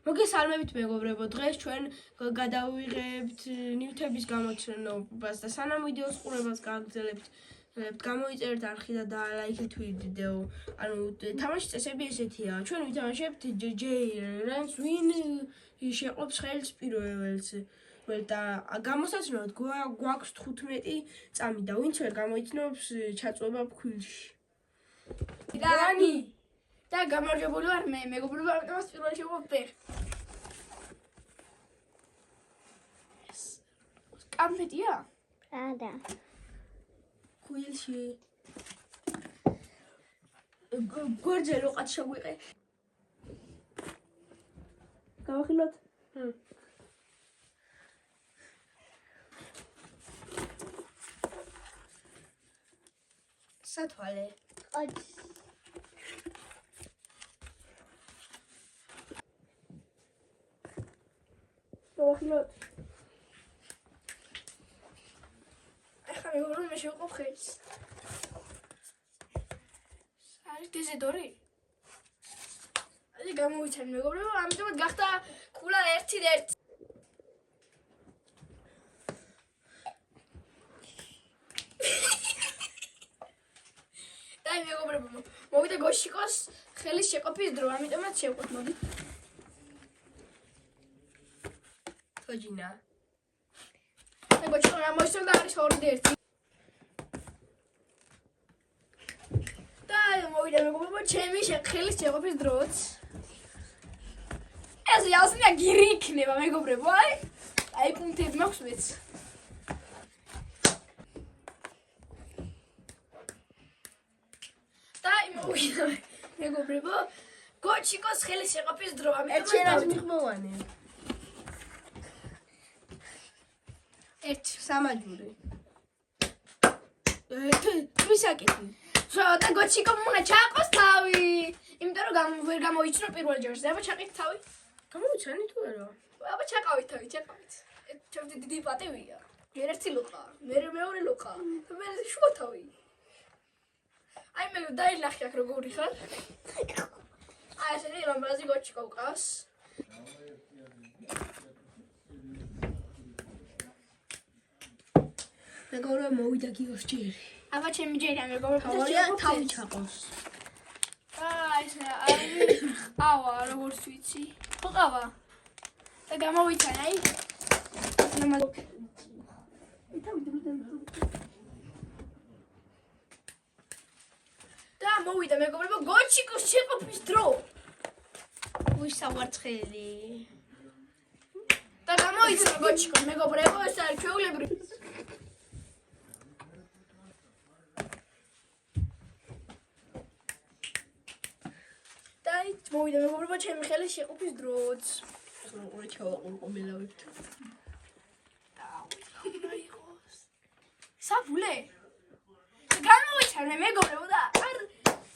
მოგესალმებით მეგობრებო, დღეს ჩვენ გადავიღებთ ნივთების გამოჩენობას და სანამ ვიდეოს ყურებას გაგრძელებთ, გამოიწერეთ არხი და დაალაიქეთ ვიდეო. ანუ თამაშის წესები ესეთია. ჩვენ ვითამაშებთ J-Rams, ვინ შეყობს ხელს პირველს. და გამოსაცნოდ გვაქვს 15 წამი და ვინც ვერ გამოიცნობს ჩაწვება ფქვილში. Dani! Da გამარჯვებული ვარ მე, მეგობრებო, ამიტომაც პირველად შევყავ ფეხ. კამფეტია? არა. ფქვილში. გვერდზე როყად შეგვიყე. გავახილოთ? სათვალე. ოც. გავახილოთ? ახლა მეგობრებო, მე შევყავ ხელს. არის დეზედორი? აი გამოვიცან მეგობრებო, ამიტომაც გახდა ქულა 1-1. დაი მეგობრებო, მოვიდა გოშიკოს ხელის შეყოფის დრო, ამიტომაც შევყავთ, მოდი. თოჯინა. აი გოშიკო ამოისწორ და არის 2-1. დაი მოვიდა მეგობრებო, ჩემი ხელის შეყოფის დროც. ეს იასნა გირი იქნება მეგობრებო, აი პუნქტები მაქვს მეც. დაი მოვიდა მეგობრებო, გოჩიკოს ხელის შეყოფის დრო, ერთიანად მიღმოვანი. სამაჯური. თვისაკეთი. და გოჩიკომ უნდა ჩაყოს თავი. იმიტომ რომ ვერ გამოიჩნო პირველ ჯერზე. აბა ჩაყით თავი. გამოვიცანი თუ არა? აბა ჩაყავით თავი, ჩაყავით. ჩემი დიდი პატივია. ერთი ლოყა, მეორე ლოყა. და მე შუა თავი. აი მე დაილახე აქ როგორი ხარ. აი ესე რომაზი გოჩიკო ყავს. მეგობრებო, მოვიდა გიოს ჯერი. აბა ჩემი ჯერია მეგობრებო, თავია თავი ჩაყავს. ესე ავა როგორც ვიცი. ყავა. და გამოვიცან აი. და მოვიდა მეგობრებო, გოჩიკოს შეყოფის დრო. უსავარცხელი. და გამოიცა გოჩიკო მეგობრებო, ეს არის ჩვეულებრივი. მოვიდა მეგობრებო, ჩემი ხელის შეყოფის დროც. როგორ ჩავაყურყომელავებთ. საფულე? გამოვიცანე მეგობრებო და არ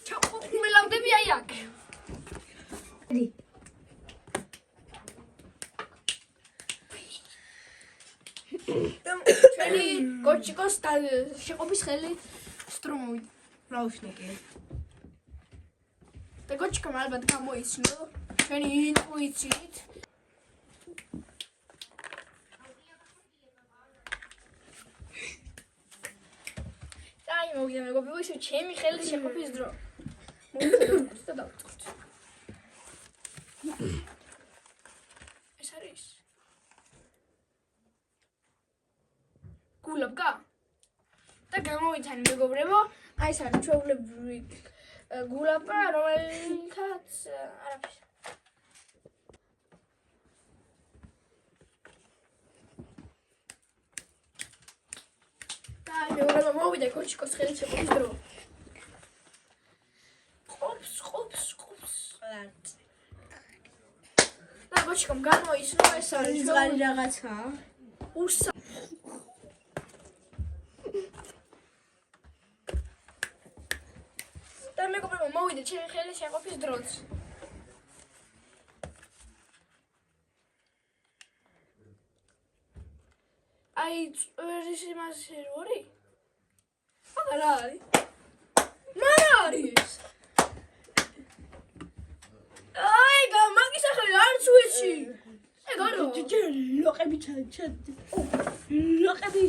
ჩავაყურყომელავდები აი აქ. ჩვენი გოჩიკოს შეყოფის ხელი სტრო მოვიდა. რაუშნიკი. და გოჩიკომ ალბათ გამოიცნო ჩვენი ინტუიციით. დაი მოვიდა მეგობრებო, ისე ჩემი ხელის შეყოფის დრო. მოვიდა და დავწყოთ. ეს არის გულაბგა? და გამოვიცანი მეგობრებო, აი ეს არის ჩვეულებრივი გულაბა, რომელთაც არაფერს. და მეგობრებო, მოვიდა გოჩიკოს ხელის შეყოფის დრო. ყოფს. და გოჩიკომ გამოიცნო ეს არის ზღარი რაღაცა. ურსა. და მეგობრებო, მოვიდა ჩემი ხელის შეყოფის დროც. აი, წვერის იმაზე რორი? რა არის? რა არის? აი, მაგის სახელი არც ვიცი. ეგ არა. ლოყები ჩაჩად. ლოყები.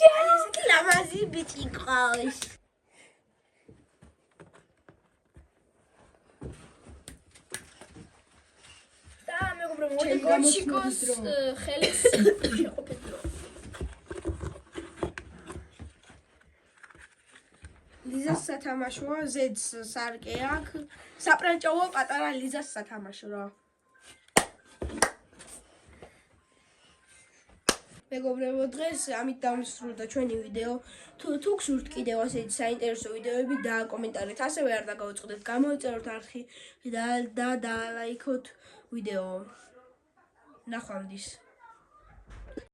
ეს ლამაზი ბიჭი ყავს. და მეგობრებო, მოდი გორჩიკოს ხელის შეყოფით დრო. ლიზას სათამაშოა, ზედს სარკე აქვს. საპრანჭოა პატარა ლიზას სათამაშო რა. მეგობრებო, დღეს ამით დავისრულდა ჩვენი ვიდეო. თუ გსურთ კიდევ ასეთი საინტერესო ვიდეოები დააკომენტარეთ. ასევე არ დაგაუწყდეთ, გამოიწეროთ არხი და დაალაიქოთ ვიდეო. ნახვამდის.